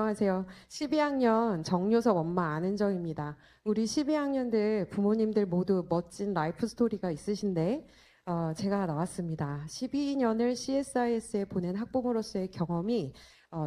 안녕하세요. 12학년 정요섭 엄마 안은정입니다. 우리 12학년들 부모님들 모두 멋진 라이프 스토리가 있으신데 제가 나왔습니다. 12년을 CSIS에 보낸 학부모로서의 경험이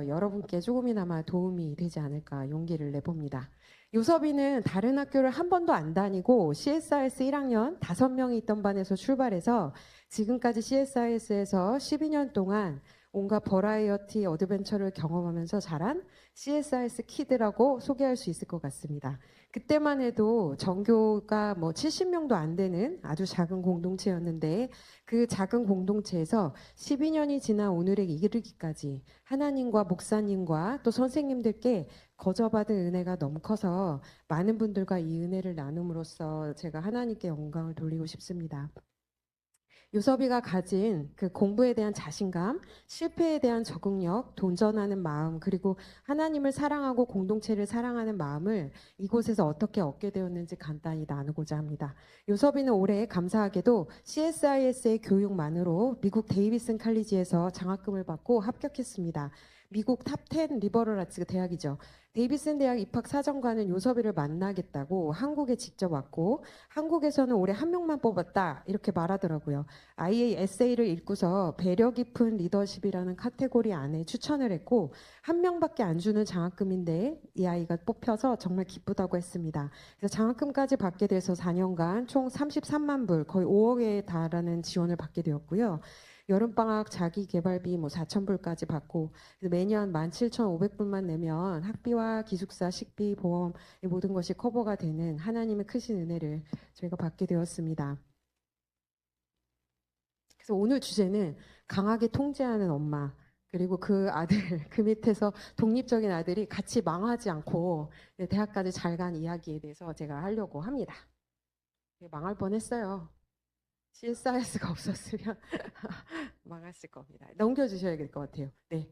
여러분께 조금이나마 도움이 되지 않을까 용기를 내봅니다. 요섭이는 다른 학교를 한 번도 안 다니고 CSIS 1학년 5명이 있던 반에서 출발해서 지금까지 CSIS에서 12년 동안 온갖 버라이어티 어드벤처를 경험하면서 자란 CSIS 키드라고 소개할 수 있을 것 같습니다. 그때만 해도 전교가 뭐 70명도 안 되는 아주 작은 공동체였는데 그 작은 공동체에서 12년이 지난 오늘에 이르기까지 하나님과 목사님과 또 선생님들께 거저받은 은혜가 너무 커서 많은 분들과 이 은혜를 나눔으로써 제가 하나님께 영광을 돌리고 싶습니다. 요섭이가 가진 그 공부에 대한 자신감, 실패에 대한 적응력, 도전하는 마음, 그리고 하나님을 사랑하고 공동체를 사랑하는 마음을 이곳에서 어떻게 얻게 되었는지 간단히 나누고자 합니다. 요섭이는 올해 감사하게도 CSIS의 교육만으로 미국 데이비슨 칼리지에서 장학금을 받고 합격했습니다. 미국 탑10 리버럴 아츠 대학이죠. 데이비슨 대학 입학 사정관은 요섭이를 만나겠다고 한국에 직접 왔고 한국에서는 올해 한 명만 뽑았다 이렇게 말하더라고요. 아이의 에세이를 읽고서 배려 깊은 리더십이라는 카테고리 안에 추천을 했고 한 명밖에 안 주는 장학금인데 이 아이가 뽑혀서 정말 기쁘다고 했습니다. 그래서 장학금까지 받게 돼서 4년간 총 33만 불 거의 5억에 달하는 지원을 받게 되었고요. 여름방학 자기개발비 뭐 4천 불까지 받고 매년 17,500불만 내면 학비와 기숙사, 식비, 보험 이 모든 것이 커버가 되는 하나님의 크신 은혜를 저희가 받게 되었습니다. 그래서 오늘 주제는 강하게 통제하는 엄마 그리고 그 아들 그 밑에서 독립적인 아들이 같이 망하지 않고 대학까지 잘 간 이야기에 대해서 제가 하려고 합니다. 망할 뻔했어요. CSIS가 없었으면 망했을 겁니다. 넘겨주셔야 될 것 같아요. 네.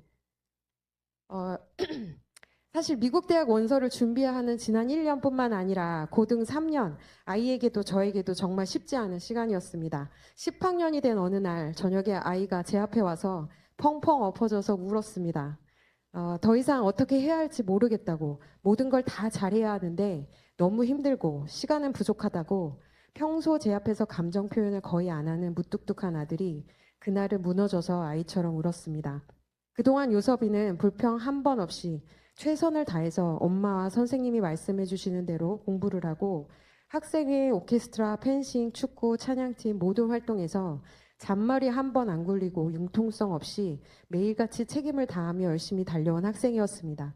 사실 미국 대학 원서를 준비하는 지난 1년뿐만 아니라 고등 3년, 아이에게도 저에게도 정말 쉽지 않은 시간이었습니다. 10학년이 된 어느 날 저녁에 아이가 제 앞에 와서 펑펑 엎어져서 울었습니다. 더 이상 어떻게 해야 할지 모르겠다고 모든 걸 다 잘해야 하는데 너무 힘들고 시간은 부족하다고 평소 제 앞에서 감정 표현을 거의 안 하는 무뚝뚝한 아들이 그날은 무너져서 아이처럼 울었습니다. 그동안 요섭이는 불평 한 번 없이 최선을 다해서 엄마와 선생님이 말씀해 주시는 대로 공부를 하고 학생회, 오케스트라, 펜싱, 축구, 찬양팀 모든 활동에서 잔머리 한 번 안 굴리고 융통성 없이 매일같이 책임을 다하며 열심히 달려온 학생이었습니다.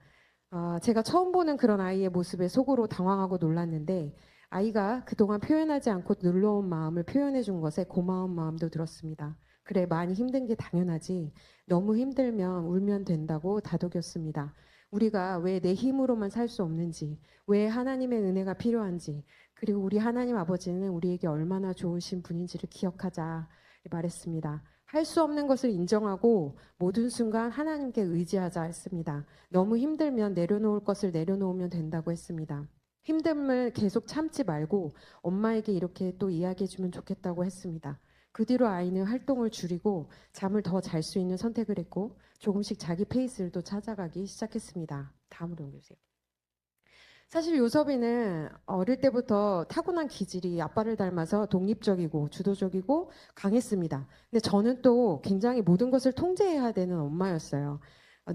제가 처음 보는 그런 아이의 모습에 속으로 당황하고 놀랐는데 아이가 그동안 표현하지 않고 눌러온 마음을 표현해 준 것에 고마운 마음도 들었습니다. 그래, 많이 힘든 게 당연하지. 너무 힘들면 울면 된다고 다독였습니다. 우리가 왜 내 힘으로만 살 수 없는지, 왜 하나님의 은혜가 필요한지, 그리고 우리 하나님 아버지는 우리에게 얼마나 좋으신 분인지를 기억하자 말했습니다. 할 수 없는 것을 인정하고 모든 순간 하나님께 의지하자 했습니다. 너무 힘들면 내려놓을 것을 내려놓으면 된다고 했습니다. 힘듦을 계속 참지 말고 엄마에게 이렇게 또 이야기해주면 좋겠다고 했습니다. 그 뒤로 아이는 활동을 줄이고 잠을 더 잘 수 있는 선택을 했고 조금씩 자기 페이스를 또 찾아가기 시작했습니다. 다음으로 옮겨주세요. 사실 요섭이는 어릴 때부터 타고난 기질이 아빠를 닮아서 독립적이고 주도적이고 강했습니다. 근데 저는 또 굉장히 모든 것을 통제해야 되는 엄마였어요.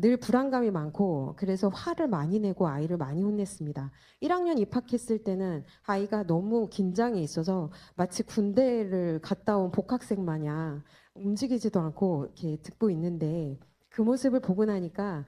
늘 불안감이 많고 그래서 화를 많이 내고 아이를 많이 혼냈습니다. 1학년 입학했을 때는 아이가 너무 긴장이 있어서 마치 군대를 갔다 온 복학생 마냥 움직이지도 않고 이렇게 듣고 있는데 그 모습을 보고 나니까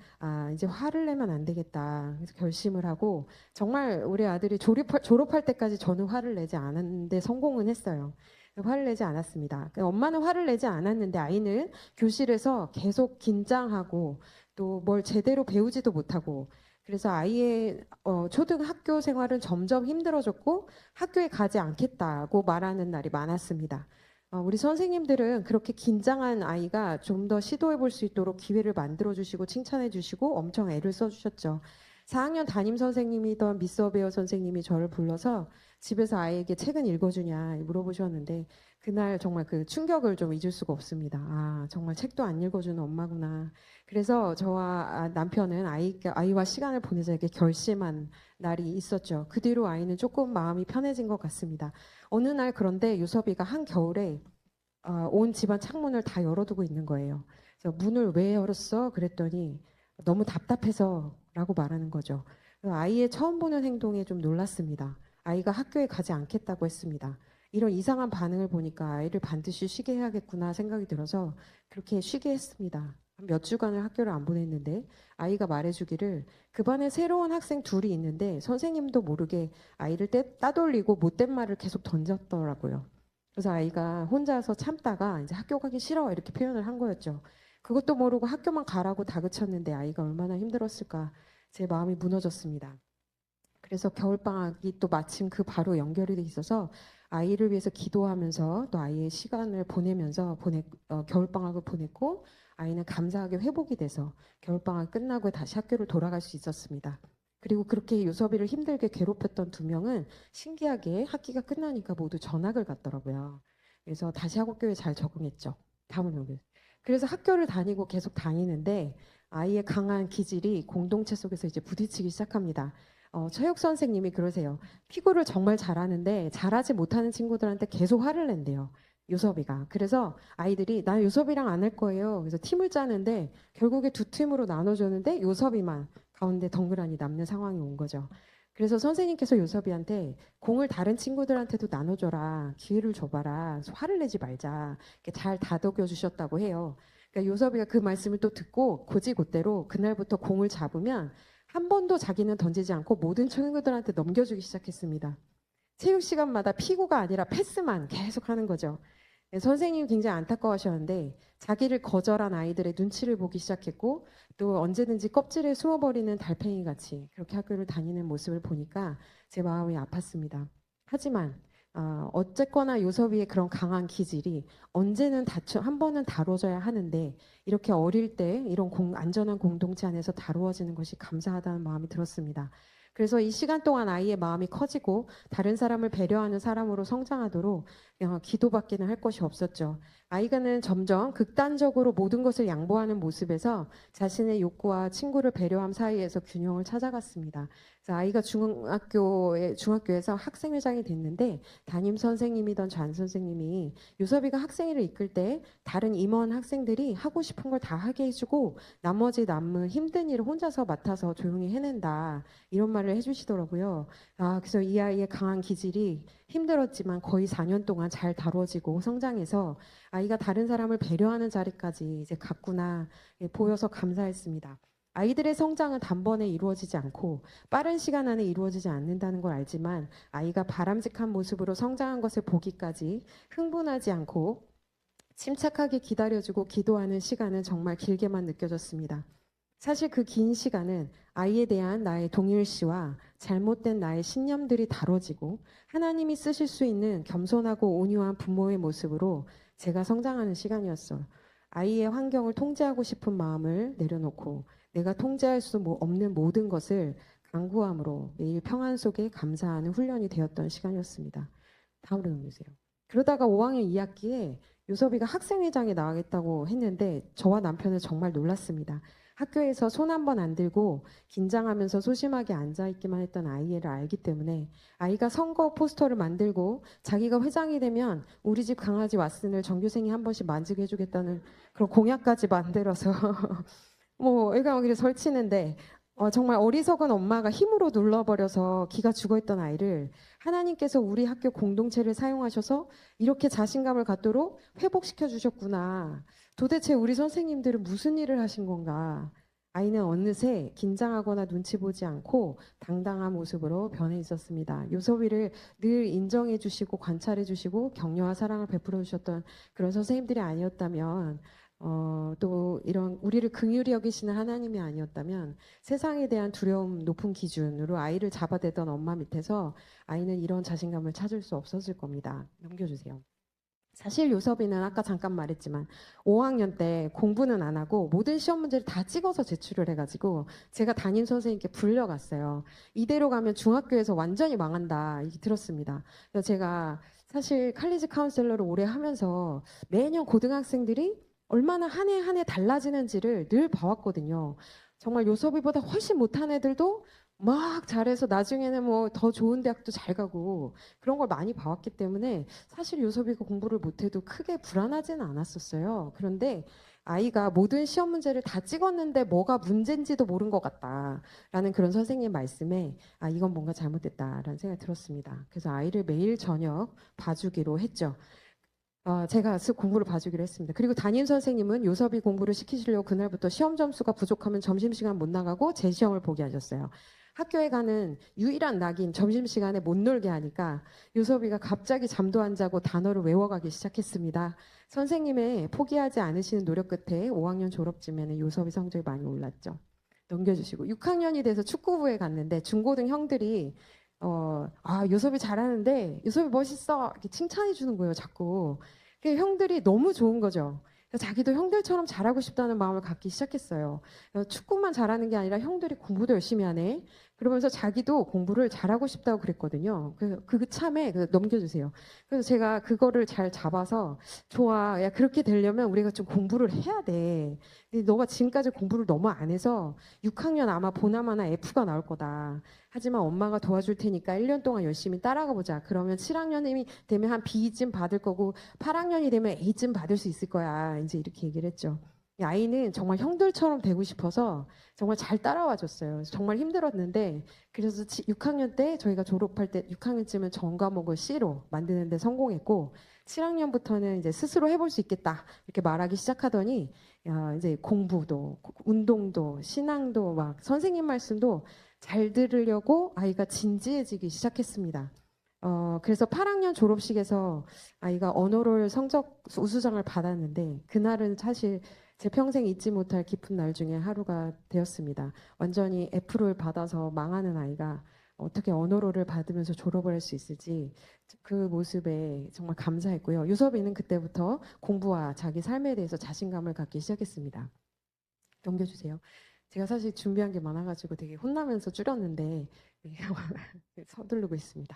이제 화를 내면 안 되겠다. 그래서 결심을 하고 정말 우리 아들이 졸업할 때까지 저는 화를 내지 않았는데 성공은 했어요. 화를 내지 않았습니다. 엄마는 화를 내지 않았는데 아이는 교실에서 계속 긴장하고 또 뭘 제대로 배우지도 못하고 그래서 아이의 초등학교 생활은 점점 힘들어졌고 학교에 가지 않겠다고 말하는 날이 많았습니다. 우리 선생님들은 그렇게 긴장한 아이가 좀 더 시도해 볼 수 있도록 기회를 만들어 주시고 칭찬해 주시고 엄청 애를 써 주셨죠. 4학년 담임 선생님이던 미스어베어 선생님이 저를 불러서 집에서 아이에게 책은 읽어주냐 물어보셨는데 그날 정말 그 충격을 좀 잊을 수가 없습니다. 아, 정말 책도 안 읽어주는 엄마구나. 그래서 저와 남편은 아이와 시간을 보내자 이렇게 결심한 날이 있었죠. 그 뒤로 아이는 조금 마음이 편해진 것 같습니다. 어느 날 그런데 유섭이가 한겨울에 온 집안 창문을 다 열어두고 있는 거예요. 그래서 문을 왜 열었어? 그랬더니 너무 답답해서 라고 말하는 거죠. 그래서 아이의 처음 보는 행동에 좀 놀랐습니다. 아이가 학교에 가지 않겠다고 했습니다. 이런 이상한 반응을 보니까 아이를 반드시 쉬게 해야겠구나 생각이 들어서 그렇게 쉬게 했습니다. 몇 주간을 학교를 안 보냈는데 아이가 말해주기를 그 반에 새로운 학생 둘이 있는데 선생님도 모르게 아이를 따돌리고 못된 말을 계속 던졌더라고요. 그래서 아이가 혼자서 참다가 이제 학교 가기 싫어 이렇게 표현을 한 거였죠. 그것도 모르고 학교만 가라고 다그쳤는데 아이가 얼마나 힘들었을까 제 마음이 무너졌습니다. 그래서 겨울방학이 또 마침 그 바로 연결이 돼 있어서 아이를 위해서 기도하면서 또 아이의 시간을 보내면서 겨울방학을 보냈고 아이는 감사하게 회복이 돼서 겨울방학 끝나고 다시 학교를 돌아갈 수 있었습니다. 그리고 그렇게 요섭이를 힘들게 괴롭혔던 두 명은 신기하게 학기가 끝나니까 모두 전학을 갔더라고요. 그래서 다시 학교에 잘 적응했죠. 다음은 여기. 그래서 학교를 다니고 계속 다니는데 아이의 강한 기질이 공동체 속에서 이제 부딪히기 시작합니다. 최욱 선생님이 그러세요. 피구를 정말 잘하는데 잘하지 못하는 친구들한테 계속 화를 낸대요. 요섭이가. 그래서 아이들이 나 요섭이랑 안 할 거예요. 그래서 팀을 짜는데 결국에 두 팀으로 나눠줬는데 요섭이만 가운데 덩그러니 남는 상황이 온 거죠. 그래서 선생님께서 요섭이한테 공을 다른 친구들한테도 나눠줘라. 기회를 줘봐라. 화를 내지 말자. 이렇게 잘 다독여 주셨다고 해요. 그러니까 요섭이가 그 말씀을 또 듣고 곧이곧대로 그날부터 공을 잡으면 한 번도 자기는 던지지 않고 모든 친구들한테 넘겨주기 시작했습니다. 체육 시간마다 피구가 아니라 패스만 계속 하는 거죠. 선생님이 굉장히 안타까워하셨는데 자기를 거절한 아이들의 눈치를 보기 시작했고 또 언제든지 껍질에 숨어버리는 달팽이 같이 그렇게 학교를 다니는 모습을 보니까 제 마음이 아팠습니다. 하지만 어쨌거나 요섭이의 그런 강한 기질이 언제는 한 번은 다뤄져야 하는데 이렇게 어릴 때 이런 안전한 공동체 안에서 다루어지는 것이 감사하다는 마음이 들었습니다. 그래서 이 시간 동안 아이의 마음이 커지고 다른 사람을 배려하는 사람으로 성장하도록 기도받기는 할 것이 없었죠. 아이가는 점점 극단적으로 모든 것을 양보하는 모습에서 자신의 욕구와 친구를 배려함 사이에서 균형을 찾아갔습니다. 그래서 아이가 중학교에서 학생회장이 됐는데 담임 선생님이던 전 선생님이 요섭이가 학생회를 이끌 때 다른 임원 학생들이 하고 싶은 걸 다 하게 해주고 나머지 남은 힘든 일을 혼자서 맡아서 조용히 해낸다. 이런 말을 해주시더라고요. 그래서 이 아이의 강한 기질이 힘들었지만 거의 4년 동안 잘 다뤄지고 성장해서 아이가 다른 사람을 배려하는 자리까지 이제 갔구나 보여서 감사했습니다. 아이들의 성장은 단번에 이루어지지 않고 빠른 시간 안에 이루어지지 않는다는 걸 알지만 아이가 바람직한 모습으로 성장한 것을 보기까지 흥분하지 않고 침착하게 기다려주고 기도하는 시간은 정말 길게만 느껴졌습니다. 사실 그 긴 시간은 아이에 대한 나의 동일시와 잘못된 나의 신념들이 다뤄지고 하나님이 쓰실 수 있는 겸손하고 온유한 부모의 모습으로 제가 성장하는 시간이었어요. 아이의 환경을 통제하고 싶은 마음을 내려놓고 내가 통제할 수 없는 모든 것을 간구함으로 매일 평안 속에 감사하는 훈련이 되었던 시간이었습니다. 다음으로 넘기세요. 그러다가 5학년 2학기에 요섭이가 학생회장에 나가겠다고 했는데 저와 남편은 정말 놀랐습니다. 학교에서 손 한 번 안 들고 긴장하면서 소심하게 앉아있기만 했던 아이를 알기 때문에 아이가 선거 포스터를 만들고 자기가 회장이 되면 우리 집 강아지 왓슨을 전교생이 한 번씩 만지게 해주겠다는 그런 공약까지 만들어서 애가 여기를 설치는데 정말 어리석은 엄마가 힘으로 눌러버려서 기가 죽어있던 아이를 하나님께서 우리 학교 공동체를 사용하셔서 이렇게 자신감을 갖도록 회복시켜 주셨구나. 도대체 우리 선생님들은 무슨 일을 하신 건가? 아이는 어느새 긴장하거나 눈치 보지 않고 당당한 모습으로 변해 있었습니다. 요섭이를 늘 인정해 주시고 관찰해 주시고 격려와 사랑을 베풀어 주셨던 그런 선생님들이 아니었다면 또 이런 우리를 긍휼히 여기시는 하나님이 아니었다면 세상에 대한 두려움 높은 기준으로 아이를 잡아대던 엄마 밑에서 아이는 이런 자신감을 찾을 수 없었을 겁니다. 넘겨주세요. 사실 요섭이는 아까 잠깐 말했지만 5학년 때 공부는 안 하고 모든 시험 문제를 다 찍어서 제출을 해가지고 제가 담임 선생님께 불려갔어요. 이대로 가면 중학교에서 완전히 망한다 이렇게 들었습니다. 그래서 제가 사실 칼리지 카운셀러를 오래 하면서 매년 고등학생들이 얼마나 한 해 한 해 달라지는지를 늘 봐왔거든요. 정말 요섭이보다 훨씬 못한 애들도 막 잘해서 나중에는 뭐 더 좋은 대학도 잘 가고 그런 걸 많이 봐왔기 때문에 사실 요섭이가 공부를 못해도 크게 불안하지는 않았었어요. 그런데 아이가 모든 시험 문제를 다 찍었는데 뭐가 문제인지도 모른 것 같다라는 그런 선생님 말씀에 아 이건 뭔가 잘못됐다라는 생각이 들었습니다. 그래서 아이를 매일 저녁 봐주기로 했죠. 제가 공부를 봐주기로 했습니다. 그리고 담임 선생님은 요섭이 공부를 시키시려고 그날부터 시험 점수가 부족하면 점심시간 못 나가고 재시험을 보게 하셨어요. 학교에 가는 유일한 낙인 점심시간에 못 놀게 하니까 요섭이가 갑자기 잠도 안 자고 단어를 외워가기 시작했습니다. 선생님의 포기하지 않으시는 노력 끝에 5학년 졸업쯤에는 요섭이 성적이 많이 올랐죠. 넘겨주시고 6학년이 돼서 축구부에 갔는데 중고등 형들이 요섭이 잘하는데 요섭이 멋있어 이렇게 칭찬해 주는 거예요 자꾸. 형들이 너무 좋은 거죠. 그래서 자기도 형들처럼 잘하고 싶다는 마음을 갖기 시작했어요. 축구만 잘하는 게 아니라 형들이 공부도 열심히 하네. 그러면서 자기도 공부를 잘하고 싶다고 그랬거든요. 그 참에 넘겨주세요. 그래서 제가 그거를 잘 잡아서 좋아. 야 그렇게 되려면 우리가 좀 공부를 해야 돼. 근데 너가 지금까지 공부를 너무 안 해서 6학년 아마 보나마나 F가 나올 거다. 하지만 엄마가 도와줄 테니까 1년 동안 열심히 따라가 보자. 그러면 7학년이 되면 한 B쯤 받을 거고 8학년이 되면 A쯤 받을 수 있을 거야. 이제 이렇게 얘기를 했죠. 이 아이는 정말 형들처럼 되고 싶어서 정말 잘 따라와 줬어요. 정말 힘들었는데 그래서 6학년 때 저희가 졸업할 때 6학년쯤은 전 과목을 C로 만드는데 성공했고 7학년부터는 이제 스스로 해볼 수 있겠다 이렇게 말하기 시작하더니 이제 공부도 운동도 신앙도 막 선생님 말씀도 잘 들으려고 아이가 진지해지기 시작했습니다. 그래서 8학년 졸업식에서 아이가 언어롤 성적 우수상을 받았는데 그날은 사실 제 평생 잊지 못할 깊은 날 중에 하루가 되었습니다. 완전히 F를 받아서 망하는 아이가 어떻게 언어롤을 받으면서 졸업을 할 수 있을지 그 모습에 정말 감사했고요. 유섭이는 그때부터 공부와 자기 삶에 대해서 자신감을 갖기 시작했습니다. 넘겨주세요. 제가 사실 준비한 게 많아가지고 되게 혼나면서 줄였는데 서두르고 있습니다.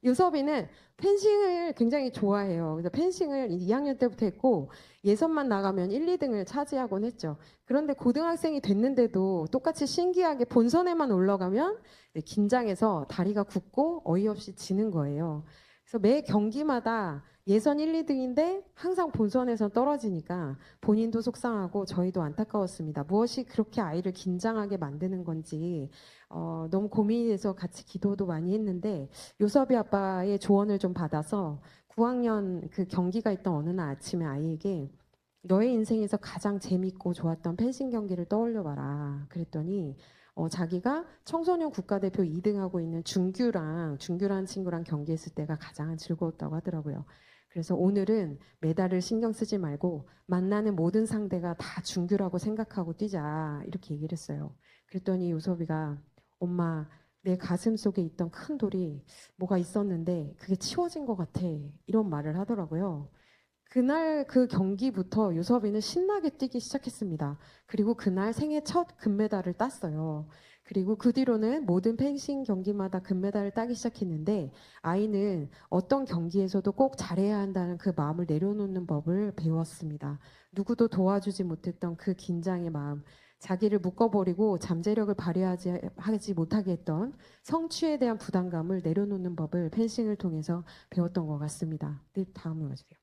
유섭이는 펜싱을 굉장히 좋아해요. 그래서 펜싱을 2학년 때부터 했고 예선만 나가면 1, 2등을 차지하곤 했죠. 그런데 고등학생이 됐는데도 똑같이 신기하게 본선에만 올라가면 긴장해서 다리가 굳고 어이없이 지는 거예요. 그래서 매 경기마다 예선 1, 2등인데 항상 본선에서 떨어지니까 본인도 속상하고 저희도 안타까웠습니다. 무엇이 그렇게 아이를 긴장하게 만드는 건지 너무 고민이 돼서 같이 기도도 많이 했는데 요섭이 아빠의 조언을 좀 받아서 9학년 그 경기가 있던 어느 날 아침에 아이에게 너의 인생에서 가장 재밌고 좋았던 펜싱 경기를 떠올려 봐라. 그랬더니 자기가 청소년 국가대표 2등하고 있는 준규라는 친구랑 경기했을 때가 가장 즐거웠다고 하더라고요. 그래서 오늘은 메달을 신경 쓰지 말고 만나는 모든 상대가 다 준규라고 생각하고 뛰자 이렇게 얘기를 했어요. 그랬더니 요섭이가 엄마 내 가슴 속에 있던 큰 돌이 뭐가 있었는데 그게 치워진 것 같아 이런 말을 하더라고요. 그날 그 경기부터 요섭이는 신나게 뛰기 시작했습니다. 그리고 그날 생애 첫 금메달을 땄어요. 그리고 그 뒤로는 모든 펜싱 경기마다 금메달을 따기 시작했는데 아이는 어떤 경기에서도 꼭 잘해야 한다는 그 마음을 내려놓는 법을 배웠습니다. 누구도 도와주지 못했던 그 긴장의 마음, 자기를 묶어버리고 잠재력을 발휘하지 못하게 했던 성취에 대한 부담감을 내려놓는 법을 펜싱을 통해서 배웠던 것 같습니다. 네, 다음으로 가주세요.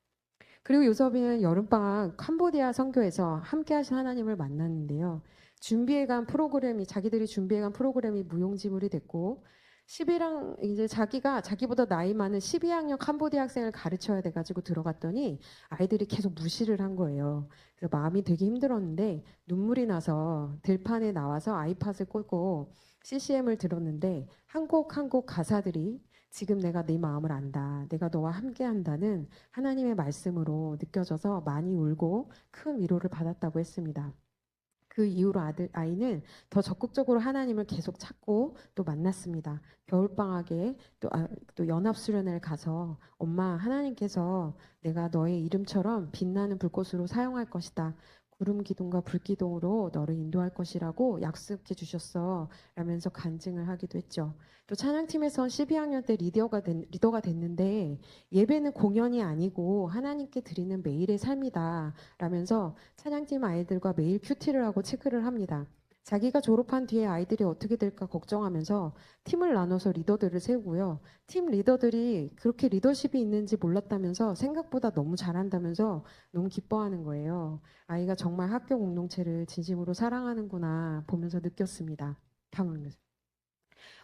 그리고 요섭이는 여름방학 캄보디아 선교에서 함께 하신 하나님을 만났는데요. 자기들이 준비해간 프로그램이 무용지물이 됐고 11학 이제 자기보다 나이 많은 12학년 캄보디아 학생을 가르쳐야 돼가지고 들어갔더니 아이들이 계속 무시를 한 거예요. 그래서 마음이 되게 힘들었는데 눈물이 나서 들판에 나와서 아이팟을 꽂고 CCM을 들었는데 한 곡 한 곡 가사들이 지금 내가 네 마음을 안다. 내가 너와 함께 한다는 하나님의 말씀으로 느껴져서 많이 울고 큰 위로를 받았다고 했습니다. 그 이후로 아이는 더 적극적으로 하나님을 계속 찾고 또 만났습니다. 겨울방학에 또 연합수련회를 가서 엄마 하나님께서 내가 너의 이름처럼 빛나는 불꽃으로 사용할 것이다. 구름 기둥과 불 기둥으로 너를 인도할 것이라고 약속해 주셨어. 라면서 간증을 하기도 했죠. 또 찬양팀에서 12학년 때 리더가 됐는데 예배는 공연이 아니고 하나님께 드리는 매일의 삶이다. 라면서 찬양팀 아이들과 매일 큐티를 하고 체크를 합니다. 자기가 졸업한 뒤에 아이들이 어떻게 될까 걱정하면서 팀을 나눠서 리더들을 세우고요. 팀 리더들이 그렇게 리더십이 있는지 몰랐다면서 생각보다 너무 잘한다면서 너무 기뻐하는 거예요. 아이가 정말 학교 공동체를 진심으로 사랑하는구나 보면서 느꼈습니다. 방황에서.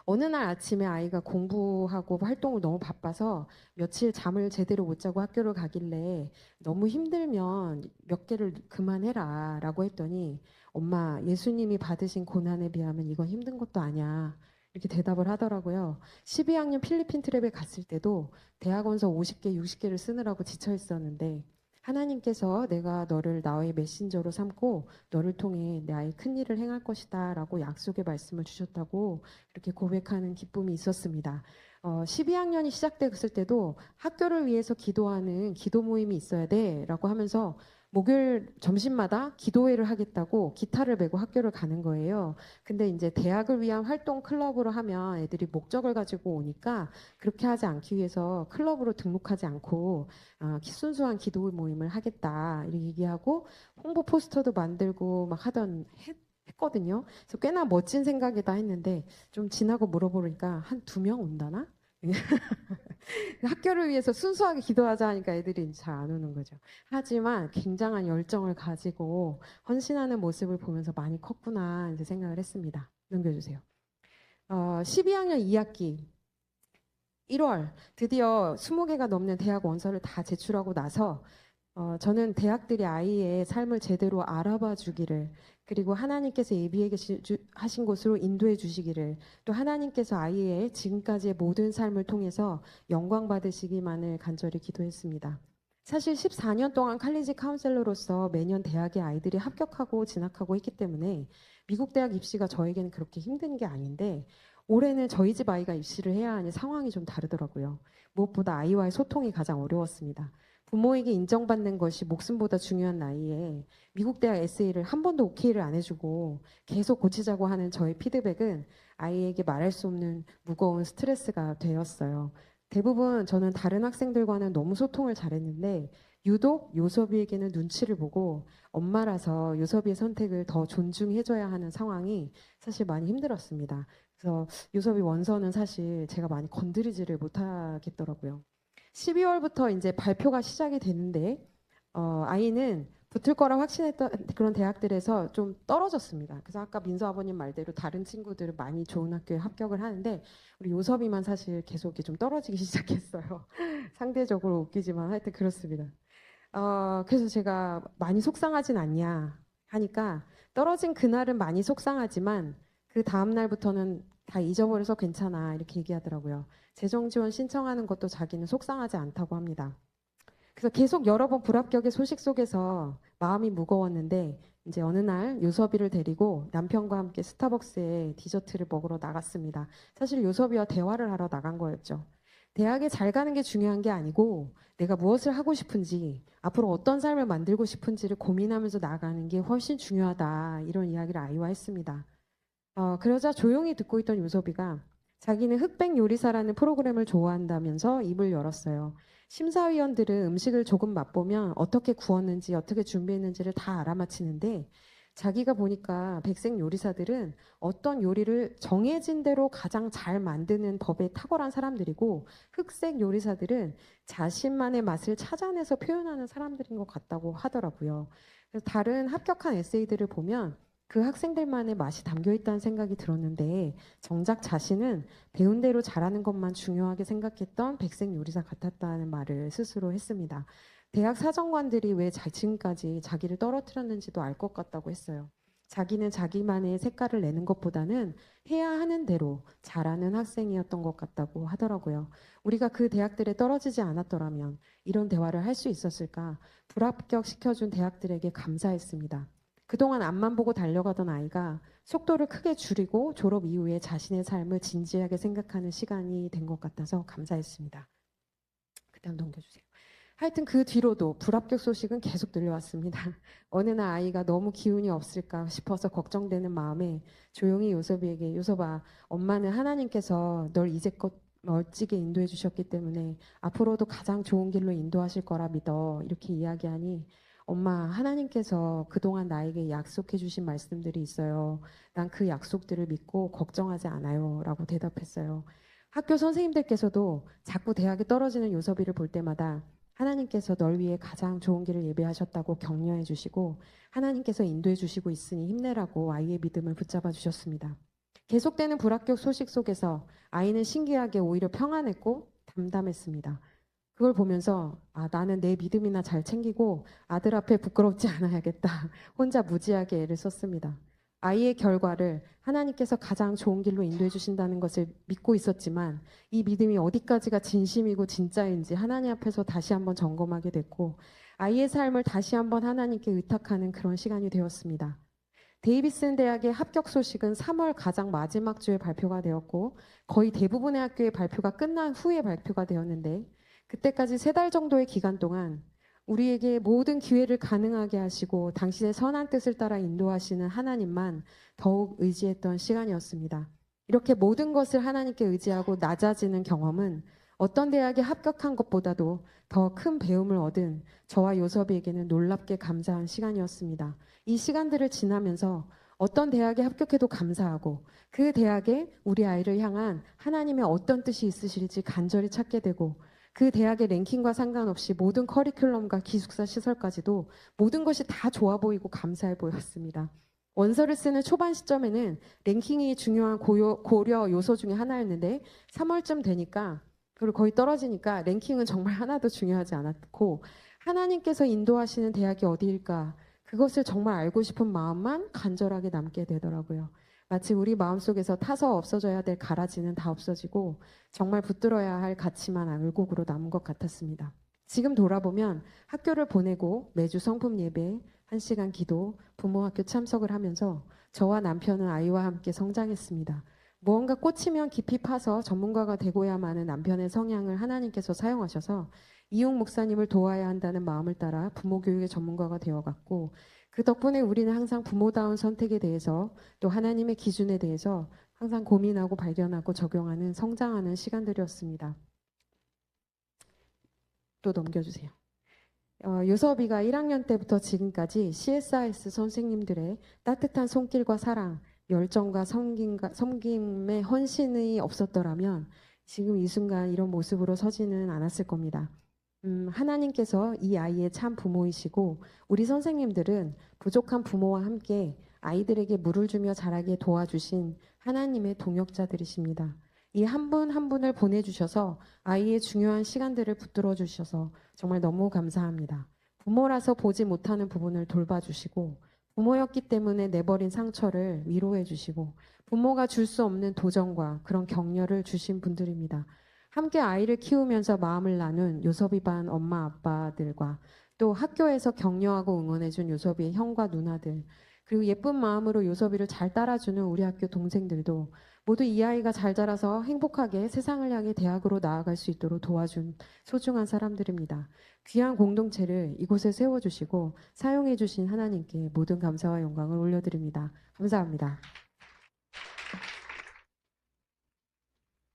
어느 날 아침에 아이가 공부하고 활동을 너무 바빠서 며칠 잠을 제대로 못 자고 학교를 가길래 너무 힘들면 몇 개를 그만해라 라고 했더니 엄마 예수님이 받으신 고난에 비하면 이건 힘든 것도 아니야. 이렇게 대답을 하더라고요. 12학년 필리핀 트랩에 갔을 때도 대학원서 50개, 60개를 쓰느라고 지쳐 있었는데 하나님께서 내가 너를 나의 메신저로 삼고 너를 통해 내 아이 큰 일을 행할 것이다 라고 약속의 말씀을 주셨다고 이렇게 고백하는 기쁨이 있었습니다. 12학년이 시작됐을 때도 학교를 위해서 기도하는 기도 모임이 있어야 돼 라고 하면서 목요일 점심마다 기도회를 하겠다고 기타를 메고 학교를 가는 거예요. 근데 이제 대학을 위한 활동 클럽으로 하면 애들이 목적을 가지고 오니까 그렇게 하지 않기 위해서 클럽으로 등록하지 않고 순수한 기도 모임을 하겠다 이렇게 얘기하고 홍보 포스터도 만들고 막 했거든요. 그래서 꽤나 멋진 생각이다 했는데 좀 지나고 물어보니까 한 2명 온다나? 학교를 위해서 순수하게 기도하자 하니까 애들이 잘 안 오는 거죠. 하지만 굉장한 열정을 가지고 헌신하는 모습을 보면서 많이 컸구나 이제 생각을 했습니다. 넘겨주세요. 12학년 2학기 1월 드디어 20개가 넘는 대학 원서를 다 제출하고 나서 저는 대학들이 아이의 삶을 제대로 알아봐 주기를 그리고 하나님께서 예비해 하신 곳으로 인도해 주시기를 또 하나님께서 아이의 지금까지의 모든 삶을 통해서 영광 받으시기만을 간절히 기도했습니다. 사실 14년 동안 칼리지 카운셀러로서 매년 대학의 아이들이 합격하고 진학하고 있기 때문에 미국 대학 입시가 저에게는 그렇게 힘든 게 아닌데 올해는 저희 집 아이가 입시를 해야 하니 상황이 좀 다르더라고요. 무엇보다 아이와의 소통이 가장 어려웠습니다. 부모에게 인정받는 것이 목숨보다 중요한 나이에 미국 대학 에세이를 한 번도 오케이를 안 해주고 계속 고치자고 하는 저의 피드백은 아이에게 말할 수 없는 무거운 스트레스가 되었어요. 대부분 저는 다른 학생들과는 너무 소통을 잘했는데 유독 요섭이에게는 눈치를 보고 엄마라서 요섭이의 선택을 더 존중해줘야 하는 상황이 사실 많이 힘들었습니다. 그래서 요섭이 원서는 사실 제가 많이 건드리지를 못하겠더라고요. 12월부터 이제 발표가 시작이 되는데 아이는 붙을 거라 확신했던 그런 대학들에서 좀 떨어졌습니다. 그래서 아까 민서 아버님 말대로 다른 친구들은 많이 좋은 학교에 합격을 하는데 우리 요섭이만 사실 계속 이렇게 좀 떨어지기 시작했어요. 상대적으로 웃기지만 하여튼 그렇습니다. 그래서 제가 많이 속상하진 않냐 하니까 떨어진 그날은 많이 속상하지만 그 다음 날부터는 다 잊어버려서 괜찮아 이렇게 얘기하더라고요. 재정 지원 신청하는 것도 자기는 속상하지 않다고 합니다. 그래서 계속 여러 번 불합격의 소식 속에서 마음이 무거웠는데 이제 어느 날 요섭이를 데리고 남편과 함께 스타벅스에 디저트를 먹으러 나갔습니다. 사실 요섭이와 대화를 하러 나간 거였죠. 대학에 잘 가는 게 중요한 게 아니고 내가 무엇을 하고 싶은지 앞으로 어떤 삶을 만들고 싶은지를 고민하면서 나가는 게 훨씬 중요하다 이런 이야기를 아이와 했습니다. 그러자 조용히 듣고 있던 요섭이가 자기는 흑백 요리사라는 프로그램을 좋아한다면서 입을 열었어요. 심사위원들은 음식을 조금 맛보면 어떻게 구웠는지 어떻게 준비했는지를 다 알아맞히는데 자기가 보니까 백색 요리사들은 어떤 요리를 정해진 대로 가장 잘 만드는 법에 탁월한 사람들이고 흑색 요리사들은 자신만의 맛을 찾아내서 표현하는 사람들인 것 같다고 하더라고요. 그래서 다른 합격한 에세이들을 보면 그 학생들만의 맛이 담겨 있다는 생각이 들었는데 정작 자신은 배운 대로 잘하는 것만 중요하게 생각했던 백색 요리사 같았다는 말을 스스로 했습니다. 대학 사정관들이 왜 지금까지 자기를 떨어뜨렸는지도 알 것 같다고 했어요. 자기는 자기만의 색깔을 내는 것보다는 해야 하는 대로 잘하는 학생이었던 것 같다고 하더라고요. 우리가 그 대학들에 떨어지지 않았더라면 이런 대화를 할 수 있었을까? 불합격시켜준 대학들에게 감사했습니다. 그동안 앞만 보고 달려가던 아이가 속도를 크게 줄이고 졸업 이후에 자신의 삶을 진지하게 생각하는 시간이 된 것 같아서 감사했습니다. 그다음 넘겨주세요. 하여튼 그 뒤로도 불합격 소식은 계속 들려왔습니다. 어느 날 아이가 너무 기운이 없을까 싶어서 걱정되는 마음에 조용히 요섭이에게 요섭아, 엄마는 하나님께서 널 이제껏 멋지게 인도해 주셨기 때문에 앞으로도 가장 좋은 길로 인도하실 거라 믿어. 이렇게 이야기하니 엄마, 하나님께서 그동안 나에게 약속해 주신 말씀들이 있어요. 난 그 약속들을 믿고 걱정하지 않아요. 라고 대답했어요. 학교 선생님들께서도 자꾸 대학에 떨어지는 요섭이를 볼 때마다 하나님께서 널 위해 가장 좋은 길을 예배하셨다고 격려해 주시고 하나님께서 인도해 주시고 있으니 힘내라고 아이의 믿음을 붙잡아 주셨습니다. 계속되는 불합격 소식 속에서 아이는 신기하게 오히려 평안했고 담담했습니다. 그걸 보면서 나는 내 믿음이나 잘 챙기고 아들 앞에 부끄럽지 않아야겠다. 혼자 무지하게 애를 썼습니다. 아이의 결과를 하나님께서 가장 좋은 길로 인도해 주신다는 것을 믿고 있었지만 이 믿음이 어디까지가 진심이고 진짜인지 하나님 앞에서 다시 한번 점검하게 됐고 아이의 삶을 다시 한번 하나님께 의탁하는 그런 시간이 되었습니다. 데이비슨 대학의 합격 소식은 3월 가장 마지막 주에 발표가 되었고 거의 대부분의 학교의 발표가 끝난 후에 발표가 되었는데 그때까지 3달 정도의 기간 동안 우리에게 모든 기회를 가능하게 하시고 당신의 선한 뜻을 따라 인도하시는 하나님만 더욱 의지했던 시간이었습니다. 이렇게 모든 것을 하나님께 의지하고 낮아지는 경험은 어떤 대학에 합격한 것보다도 더 큰 배움을 얻은 저와 요섭이에게는 놀랍게 감사한 시간이었습니다. 이 시간들을 지나면서 어떤 대학에 합격해도 감사하고 그 대학에 우리 아이를 향한 하나님의 어떤 뜻이 있으실지 간절히 찾게 되고 그 대학의 랭킹과 상관없이 모든 커리큘럼과 기숙사 시설까지도 모든 것이 다 좋아 보이고 감사해 보였습니다. 원서를 쓰는 초반 시점에는 랭킹이 중요한 고려 요소 중에 하나였는데 3월쯤 되니까 그리고 거의 떨어지니까 랭킹은 정말 하나도 중요하지 않았고 하나님께서 인도하시는 대학이 어디일까 그것을 정말 알고 싶은 마음만 간절하게 남게 되더라고요. 마치 우리 마음속에서 타서 없어져야 될 가라지는 다 없어지고 정말 붙들어야 할 가치만 알곡으로 남은 것 같았습니다. 지금 돌아보면 학교를 보내고 매주 성품 예배, 1시간 기도, 부모 학교 참석을 하면서 저와 남편은 아이와 함께 성장했습니다. 무언가 꽂히면 깊이 파서 전문가가 되고야만 하는 남편의 성향을 하나님께서 사용하셔서 이용 목사님을 도와야 한다는 마음을 따라 부모 교육의 전문가가 되어갔고 그 덕분에 우리는 항상 부모다운 선택에 대해서 또 하나님의 기준에 대해서 항상 고민하고 발견하고 적용하는 성장하는 시간들이었습니다. 또 넘겨주세요. 요섭이가 1학년 때부터 지금까지 CSIS 선생님들의 따뜻한 손길과 사랑, 열정과 섬김의 헌신이 없었더라면 지금 이 순간 이런 모습으로 서지는 않았을 겁니다. 하나님께서 이 아이의 참 부모이시고 우리 선생님들은 부족한 부모와 함께 아이들에게 물을 주며 자라게 도와주신 하나님의 동역자들이십니다. 이 한 분 한 분을 보내주셔서 아이의 중요한 시간들을 붙들어 주셔서 정말 너무 감사합니다. 부모라서 보지 못하는 부분을 돌봐주시고 부모였기 때문에 내버린 상처를 위로해 주시고 부모가 줄 수 없는 도전과 그런 격려를 주신 분들입니다. 함께 아이를 키우면서 마음을 나눈 요섭이 반 엄마 아빠들과 또 학교에서 격려하고 응원해준 요섭이의 형과 누나들 그리고 예쁜 마음으로 요섭이를 잘 따라주는 우리 학교 동생들도 모두 이 아이가 잘 자라서 행복하게 세상을 향해 대학으로 나아갈 수 있도록 도와준 소중한 사람들입니다. 귀한 공동체를 이곳에 세워주시고 사용해주신 하나님께 모든 감사와 영광을 올려드립니다. 감사합니다.